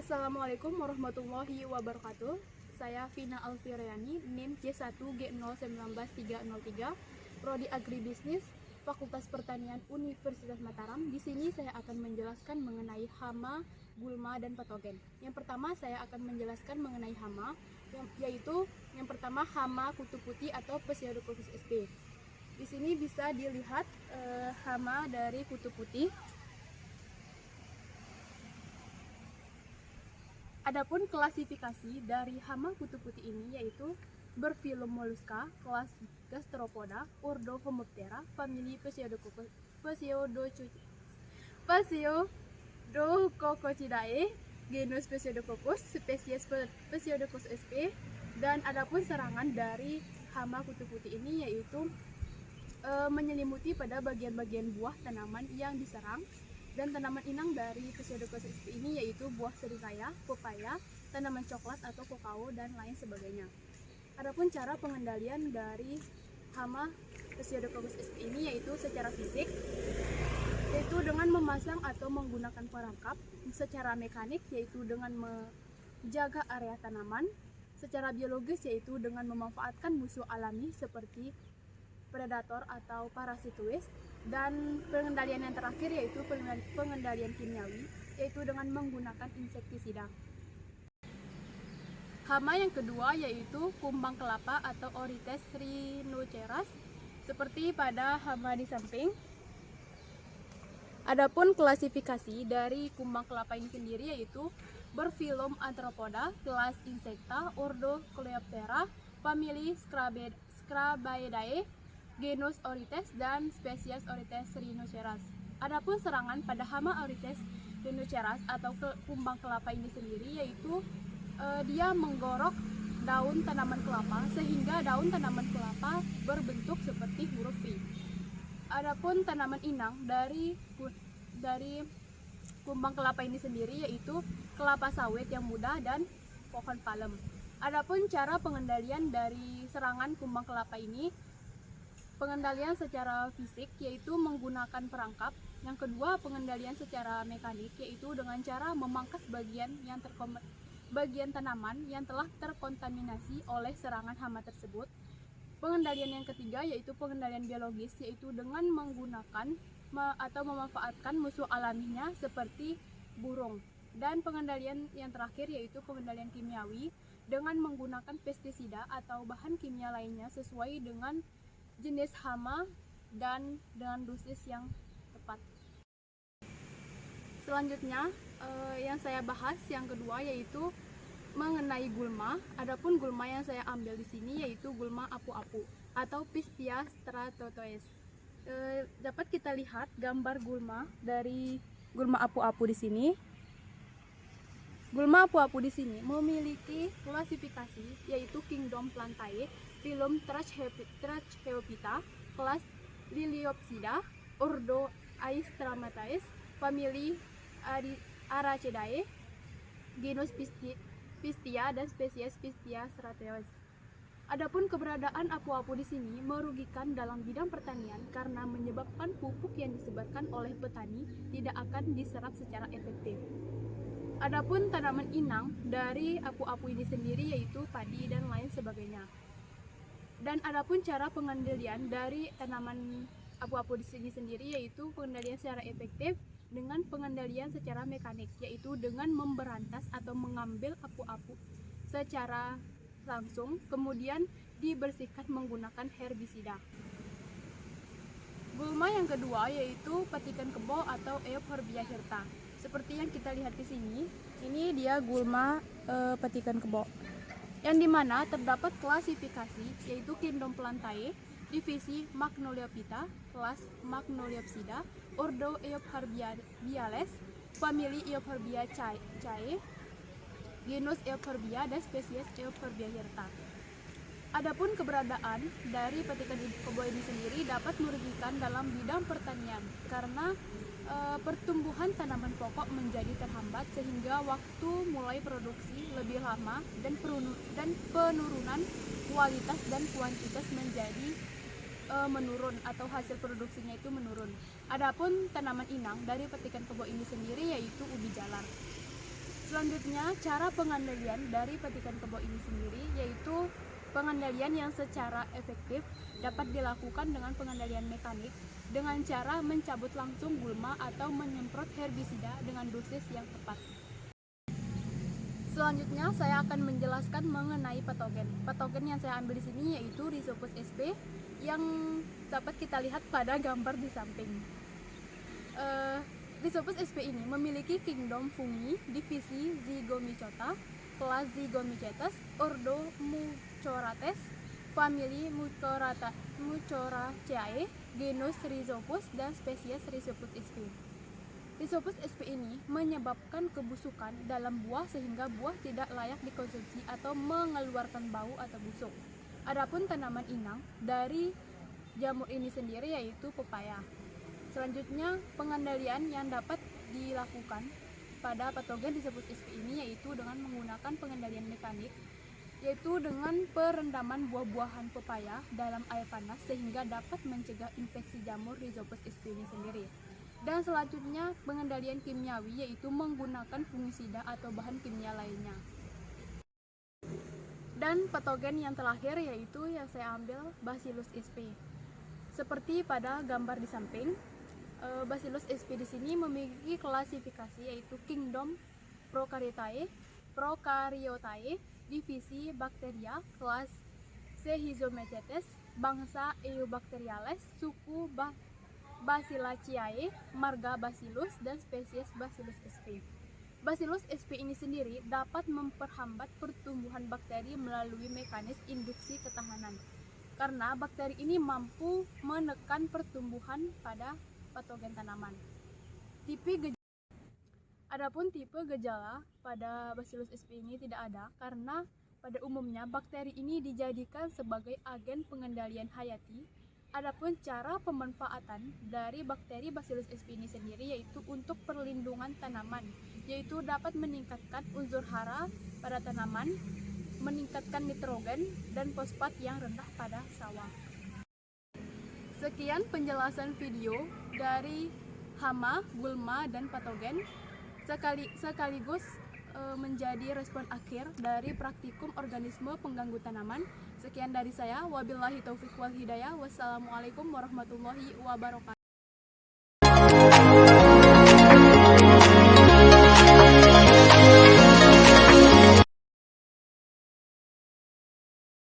Assalamualaikum warahmatullahi wabarakatuh. Saya Vina Alfireani, NIM C1G019303, Prodi Agribisnis, Fakultas Pertanian Universitas Mataram. Di sini saya akan menjelaskan mengenai hama, gulma, dan patogen. Yang pertama saya akan menjelaskan mengenai hama, yaitu yang pertama hama kutu putih atau Pseudococcus sp. Di sini bisa dilihat hama dari kutu putih. Adapun klasifikasi dari hama kutu putih ini yaitu berfilum Mollusca, kelas Gastropoda, ordo Homoptera, famili Pseudococcidae, genus Pseudococcus, spesies Pseudococcus sp. Dan adapun serangan dari hama kutu putih ini yaitu menyelimuti pada bagian-bagian buah tanaman yang diserang. Dan tanaman inang dari Pseudococcus sp ini yaitu buah serikaya, pepaya, tanaman coklat atau kokao, dan lain sebagainya. Adapun cara pengendalian dari hama Pseudococcus sp ini yaitu secara fisik, yaitu dengan memasang atau menggunakan perangkap, secara mekanik yaitu dengan menjaga area tanaman, secara biologis yaitu dengan memanfaatkan musuh alami seperti predator atau parasitoid, dan pengendalian yang terakhir yaitu pengendalian kimiawi yaitu dengan menggunakan insektisida. Hama yang kedua yaitu kumbang kelapa atau Orytes rhinoceros seperti pada hama di samping. Adapun klasifikasi dari kumbang kelapa ini sendiri yaitu berfilum Arthropoda, kelas Insecta, ordo Coleoptera, famili Scrabaeidae, genus Orytes, dan spesies Orytes rhinoceros. Adapun serangan pada hama Orytes rhinoceros atau kumbang kelapa ini sendiri yaitu dia menggorok daun tanaman kelapa sehingga daun tanaman kelapa berbentuk seperti huruf V. Adapun tanaman inang dari kumbang kelapa ini sendiri yaitu kelapa sawit yang muda dan pohon palem. Adapun cara pengendalian dari serangan kumbang kelapa ini, pengendalian secara fisik yaitu menggunakan perangkap. Yang kedua, pengendalian secara mekanik yaitu dengan cara memangkas bagian tanaman yang telah terkontaminasi oleh serangan hama tersebut. Pengendalian yang ketiga yaitu pengendalian biologis yaitu dengan menggunakan atau memanfaatkan musuh alaminya seperti burung. Dan pengendalian yang terakhir yaitu pengendalian kimiawi dengan menggunakan pestisida atau bahan kimia lainnya sesuai dengan jenis hama dan dengan dosis yang tepat. Selanjutnya yang saya bahas yang kedua yaitu mengenai gulma. Adapun gulma yang saya ambil di sini yaitu gulma apu-apu atau Pistia stratotoes. Dapat kita lihat gambar gulma dari gulma apu-apu di sini. Gulma apu-apu di sini memiliki klasifikasi yaitu Kingdom Plantae, filum Trachyophyta, kelas Liliopsida, ordo Aistramataes, famili Araceae, genus Pistia, dan spesies Pistia stratoes. Adapun keberadaan apu-apu di sini merugikan dalam bidang pertanian karena menyebabkan pupuk yang disebarkan oleh petani tidak akan diserap secara efektif. Adapun tanaman inang dari apu-apu ini sendiri yaitu padi dan lain sebagainya. Dan adapun cara pengendalian dari tanaman apu-apu di sini sendiri yaitu pengendalian secara efektif dengan pengendalian secara mekanik yaitu dengan memberantas atau mengambil apu-apu secara langsung kemudian dibersihkan menggunakan herbisida. Gulma yang kedua yaitu petikan kebo atau Euphorbia hirta. Seperti yang kita lihat di sini, ini dia gulma petikan kebo, yang dimana terdapat klasifikasi yaitu Kingdom Plantae, divisi Magnoliophyta, kelas Magnoliopsida, ordo Eupharbiales, famili Eupharbiaceae, genus Euphorbia, dan spesies Euphorbia hirta. Adapun keberadaan dari petikan kebo ini sendiri dapat merugikan dalam bidang pertanian karena pertumbuhan tanaman pokok menjadi terhambat sehingga waktu mulai produksi lebih lama dan penurunan kualitas dan kuantitas menjadi menurun atau hasil produksinya itu menurun. Adapun tanaman inang dari petikan kebo ini sendiri yaitu ubi jalar. Selanjutnya, cara pengendalian dari petikan kebo ini sendiri yaitu pengendalian yang secara efektif dapat dilakukan dengan pengendalian mekanik dengan cara mencabut langsung gulma atau menyemprot herbisida dengan dosis yang tepat. Selanjutnya, saya akan menjelaskan mengenai patogen. Patogen yang saya ambil di sini yaitu Rhizopus sp yang dapat kita lihat pada gambar di samping. Rhizopus sp ini memiliki kingdom fungi, divisi Zygomycota, kelas Zygomycetes, ordo Mucorates, famili Mucoraceae, genus Rhizopus, dan spesies Rhizopus sp. Rhizopus sp ini menyebabkan kebusukan dalam buah sehingga buah tidak layak dikonsumsi atau mengeluarkan bau atau busuk. Adapun tanaman inang dari jamur ini sendiri yaitu pepaya. Selanjutnya, pengendalian yang dapat dilakukan pada patogen Rhizopus sp ini yaitu dengan menggunakan pengendalian mekanik, yaitu dengan perendaman buah-buahan pepaya dalam air panas sehingga dapat mencegah infeksi jamur Rhizopus sp ini sendiri. Dan selanjutnya, pengendalian kimiawi yaitu menggunakan fungisida atau bahan kimia lainnya. Dan patogen yang terakhir yaitu yang saya ambil Bacillus sp. Seperti pada gambar di samping, Bacillus sp di sini memiliki klasifikasi yaitu kingdom Prokaryotae, divisi Bacteria, kelas Sehizomycetes, bangsa Eubacteriales, suku Bacilliaceae, marga Bacillus, dan spesies Bacillus sp. Bacillus sp ini sendiri dapat memperhambat pertumbuhan bakteri melalui mekanisme induksi ketahanan, karena bakteri ini mampu menekan pertumbuhan pada patogen tanaman. Adapun tipe gejala pada Bacillus sp ini tidak ada karena pada umumnya bakteri ini dijadikan sebagai agen pengendalian hayati. Adapun cara pemanfaatan dari bakteri Bacillus sp ini sendiri yaitu untuk perlindungan tanaman, yaitu dapat meningkatkan unsur hara pada tanaman, meningkatkan nitrogen dan fosfat yang rendah pada sawah. Sekian penjelasan video dari hama, gulma, dan patogen sekaligus menjadi respon akhir dari praktikum organisme pengganggu tanaman. Sekian dari saya, wabillahi taufiq wal hidayah. Wassalamualaikum warahmatullahi wabarakatuh.